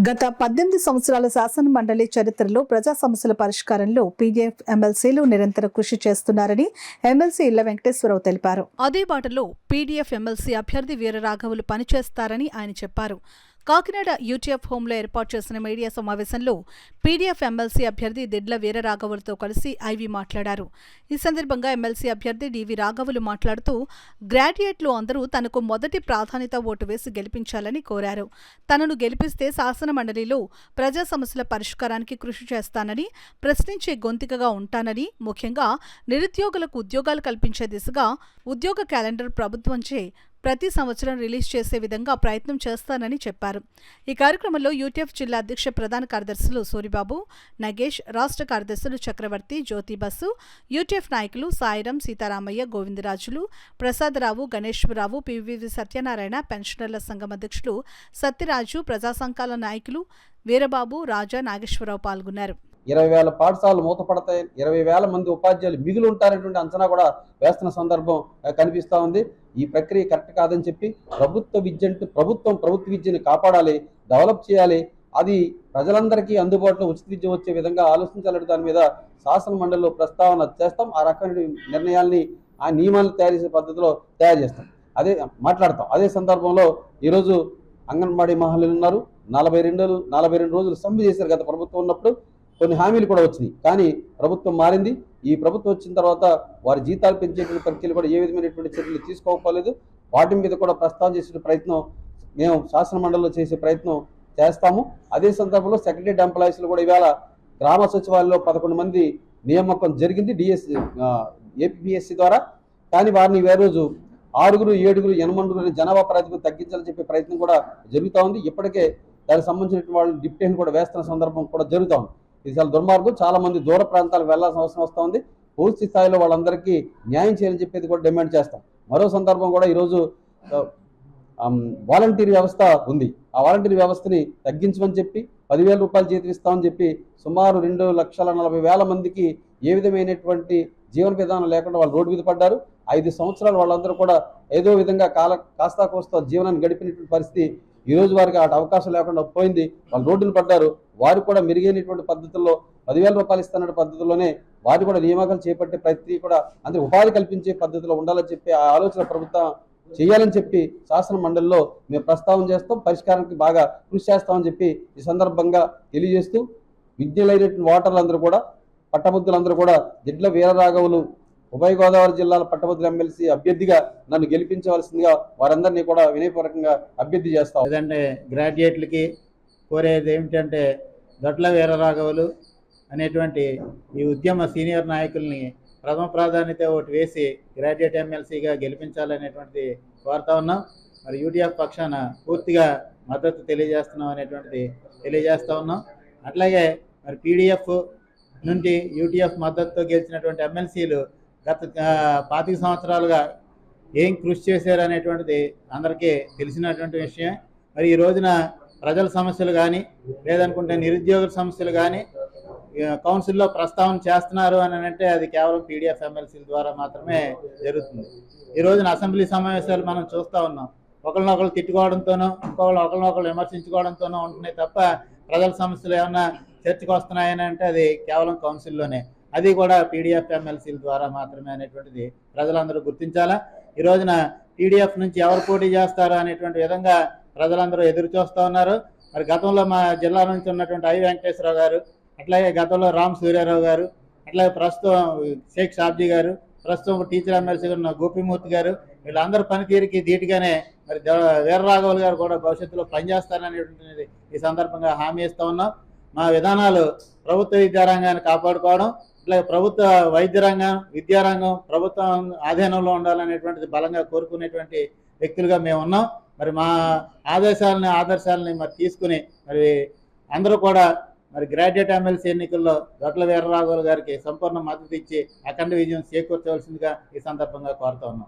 గత 18 సంవత్సరాల శాసన మండలి చరిత్రలో ప్రజా సమస్యల పరిష్కారంలో పీడీఎఫ్ ఎమ్మెల్సీలు నిరంతర కృషి చేస్తున్నారని ఎమ్మెల్సీ ఇళ్ల వెంకటేశ్వరరావు తెలిపారు. అదే బాటలో పీడీఎఫ్ ఎమ్మెల్సీ అభ్యర్థి వీరరాఘవులు పనిచేస్తారని ఆయన చెప్పారు. కాకినాడ యూటీఎఫ్ హోంలో ఏర్పాటు చేసిన మీడియా సమావేశంలో పీడీఎఫ్ ఎమ్మెల్సీ అభ్యర్థి దిడ్ల వీరరాఘవులతో కలిసి ఐవి మాట్లాడారు. ఈ సందర్భంగా ఎమ్మెల్సీ అభ్యర్థి డివి రాఘవులు మాట్లాడుతూ గ్రాడ్యుయేట్లు అందరూ తనకు మొదటి ప్రాధాన్యత ఓటు వేసి గెలిపించాలని కోరారు. తనను గెలిపిస్తే శాసన మండలిలో ప్రజా సమస్యల పరిష్కారానికి కృషి చేస్తానని, ప్రశ్నించే గొంతుకగా ఉంటానని, ముఖ్యంగా నిరుద్యోగులకు ఉద్యోగాలు కల్పించే దిశగా ఉద్యోగ క్యాలెండర్ ప్రభుత్వంచే ప్రతి సంవత్సరం రిలీజ్ చేసే విధంగా ప్రయత్నం చేస్తానని చెప్పారు. ఈ కార్యక్రమంలో యూటీఎఫ్ జిల్లా అధ్యక్ష ప్రధాన కార్యదర్శులు సూరిబాబు, నగేష్, రాష్ట్ర కార్యదర్శులు చక్రవర్తి, జ్యోతి బస్సు, యూటీఎఫ్ నాయకులు సాయిరం, సీతారామయ్య, గోవిందరాజులు, ప్రసాదరావు, గణేశ్వరరావు, పివివి సత్యనారాయణ, పెన్షనర్ల సంఘం అధ్యక్షులు సత్యరాజు, ప్రజా సంఘాల నాయకులు వీరబాబు, రాజా, నాగేశ్వరరావు పాల్గొన్నారు. 20,000 పాఠశాలలు మూతపడతాయి, 20,000 మంది ఉపాధ్యాయులు మిగులు ఉంటారనేటువంటి అంచనా కూడా వేస్తున్న సందర్భం కనిపిస్తూ ఉంది. ఈ ప్రక్రియ కరెక్ట్ కాదని చెప్పి ప్రభుత్వ విద్యను కాపాడాలి, డెవలప్ చేయాలి, అది ప్రజలందరికీ అందుబాటులో ఉచిత విద్య వచ్చే విధంగా ఆలోచించాలని దాని మీద శాసన మండలిలో ప్రస్తావన చేస్తాం. ఆ రకమైన నిర్ణయాల్ని, ఆ నియమాలను తయారు చేసే పద్ధతిలో తయారు చేస్తాం, మాట్లాడతాం. అదే సందర్భంలో ఈరోజు అంగన్వాడీ మహిళలు ఉన్నారు. 42 రోజులు సమ్మె చేశారు గత ప్రభుత్వం ఉన్నప్పుడు. కొన్ని హామీలు కూడా వచ్చినాయి, కానీ ప్రభుత్వం మారింది. ఈ ప్రభుత్వం వచ్చిన తర్వాత వారి జీతాలు పెంచేటువంటి ప్రక్రియలు కూడా ఏ విధమైనటువంటి చర్యలు తీసుకోకపోలేదు. వాటి మీద కూడా ప్రస్తావన చేసే ప్రయత్నం మేము శాసన మండలిలో చేసే ప్రయత్నం చేస్తాము. అదే సందర్భంలో సెక్రటరీ ఎంప్లాయీస్లు కూడా ఇవాళ గ్రామ సచివాలయంలో 11 మంది నియామకం జరిగింది ఏపీఎస్సీ ద్వారా. కానీ వారిని ఈ రోజు 6, 7, 8 జనాభా ప్రాతిపదికన తగ్గించాలని చెప్పే ప్రయత్నం కూడా జరుగుతూ ఉంది. ఇప్పటికే దానికి సంబంధించిన వాళ్ళు డిప్యూటేషన్ కూడా వేస్తున్న సందర్భం కూడా జరుగుతూ ఉంది. ఇది చాలా దుర్మార్గం. చాలా మంది దూర ప్రాంతాలకు వెళ్లాల్సిన అవసరం వస్తూ ఉంది. పూర్తి స్థాయిలో వాళ్ళందరికీ న్యాయం చేయాలని చెప్పేది కూడా డిమాండ్ చేస్తాం. మరో సందర్భం కూడా ఈరోజు వాలంటీర్ వ్యవస్థ ఉంది. ఆ వాలంటీర్ వ్యవస్థని తగ్గించమని చెప్పి 10,000 రూపాయలు జీతం ఇస్తామని చెప్పి సుమారు 2,40,000 మందికి ఏ విధమైనటువంటి జీవన విధానం లేకుండా వాళ్ళు రోడ్డు మీద పడ్డారు. 5 సంవత్సరాలు వాళ్ళందరూ కూడా ఏదో విధంగా కాస్తా కోస్తా జీవనాన్ని గడిపినటువంటి పరిస్థితి ఈ రోజు వారికి ఆ అవకాశం లేకుండా పోయింది. వాళ్ళు రోడ్డును పడ్డారు. వారు కూడా మెరుగైనటువంటి పద్ధతుల్లో 10,000 రూపాయలు ఇస్తున్న పద్ధతిలోనే వారు కూడా నియామకాలు చేపట్టే ప్రతి కూడా అందరూ ఉపాధి కల్పించే పద్ధతిలో ఉండాలని చెప్పి ఆ ఆలోచన ప్రభుత్వం చేయాలని చెప్పి శాసన మండలిలో మేము ప్రస్తావన చేస్తాం. పరిష్కారానికి బాగా కృషి చేస్తామని చెప్పి ఈ సందర్భంగా తెలియజేస్తూ విజ్ఞులైనటువంటి ఓటర్లందరూ కూడా, పట్టభద్రులందరూ కూడా దిడ్ల వీరరాఘవులు ఉభయ గోదావరి జిల్లాల పట్టభద్రుల ఎమ్మెల్సీ అభ్యర్థిగా నన్ను గెలిపించవలసిందిగా వారందరినీ కూడా వినయపూర్వకంగా అభ్యర్థి చేస్తాం. లేదంటే గ్రాడ్యుయేట్లకి కోరేది ఏమిటంటే దొడ్ల వీరరాఘవులు అనేటువంటి ఈ ఉద్యమ సీనియర్ నాయకుల్ని ప్రథమ ప్రాధాన్యత ఓటు వేసి గ్రాడ్యుయేట్ ఎమ్మెల్సీగా గెలిపించాలనేటువంటిది కోరుతా ఉన్నాం. మరి యూటీఎఫ్ పక్షాన పూర్తిగా మద్దతు తెలియజేస్తూ ఉన్నాం. అట్లాగే మరి పీడీఎఫ్ నుండి యూటీఎఫ్ మద్దతుతో గెలిచినటువంటి ఎమ్మెల్సీలు గత 25 సంవత్సరాలుగా ఏం కృషి చేశారు అనేటువంటిది అందరికీ తెలిసినటువంటి విషయం. మరి ఈ రోజున ప్రజల సమస్యలు కానీ లేదనుకుంటే నిరుద్యోగుల సమస్యలు కానీ కౌన్సిల్లో ప్రస్తావన చేస్తున్నారు అని అంటే అది కేవలం పీడీఎఫ్ ఎమ్మెల్సీల ద్వారా మాత్రమే జరుగుతుంది. ఈ రోజున అసెంబ్లీ సమావేశాలు మనం చూస్తూ ఉన్నాం. ఒకరినొకరు తిట్టుకోవడంతోనో ఒకరినొకరు విమర్శించుకోవడంతోనో ఉంటున్నాయి తప్ప ప్రజల సమస్యలు ఏమన్నా చర్చకు వస్తున్నాయని అంటే అది కేవలం కౌన్సిల్లోనే, అది కూడా పీడీఎఫ్ ఎమ్మెల్సీల ద్వారా మాత్రమే అనేటువంటిది ప్రజలందరూ గుర్తించాలా. ఈ రోజున పీడీఎఫ్ నుంచి ఎవరు పోటీ చేస్తారో అనేటువంటి విధంగా ప్రజలందరూ ఎదురు చూస్తూ ఉన్నారు. మరి గతంలో మా జిల్లా నుంచి ఉన్నటువంటి ఐ వెంకటేశ్వరరావు గారు, అట్లాగే గతంలో రామ్ సూర్యారావు గారు, అట్లాగే ప్రస్తుతం షేక్ షాబ్జీ గారు, ప్రస్తుతం టీచర్ ఎమ్మెల్సీ ఉన్న గోపిమూర్తి గారు, వీళ్ళందరూ పనితీరుకి ధీటుగానే మరి వీరరాఘవులు గారు కూడా భవిష్యత్తులో పనిచేస్తారనేటువంటిది ఈ సందర్భంగా హామీ ఇస్తూ ఉన్నాం. మా విధానాలు ప్రభుత్వ విద్యారంగాన్ని కాపాడుకోవడం, ఇట్లా ప్రభుత్వ వైద్య రంగం, విద్యారంగం ప్రభుత్వం ఆధీనంలో ఉండాలనేటువంటిది బలంగా కోరుకునేటువంటి వ్యక్తులుగా మేము ఉన్నాం. మరి మా ఆదర్శాలని మరి తీసుకుని మరి అందరూ కూడా మరి గ్రాడ్యుయేట్ ఎమ్మెల్సీ ఎన్నికల్లో దొడ్ల వీరరాఘవులు గారికి సంపూర్ణ మద్దతు ఇచ్చి అఖండ విజయం చేకూర్చవలసిందిగా ఈ సందర్భంగా కోరుతా ఉన్నాం.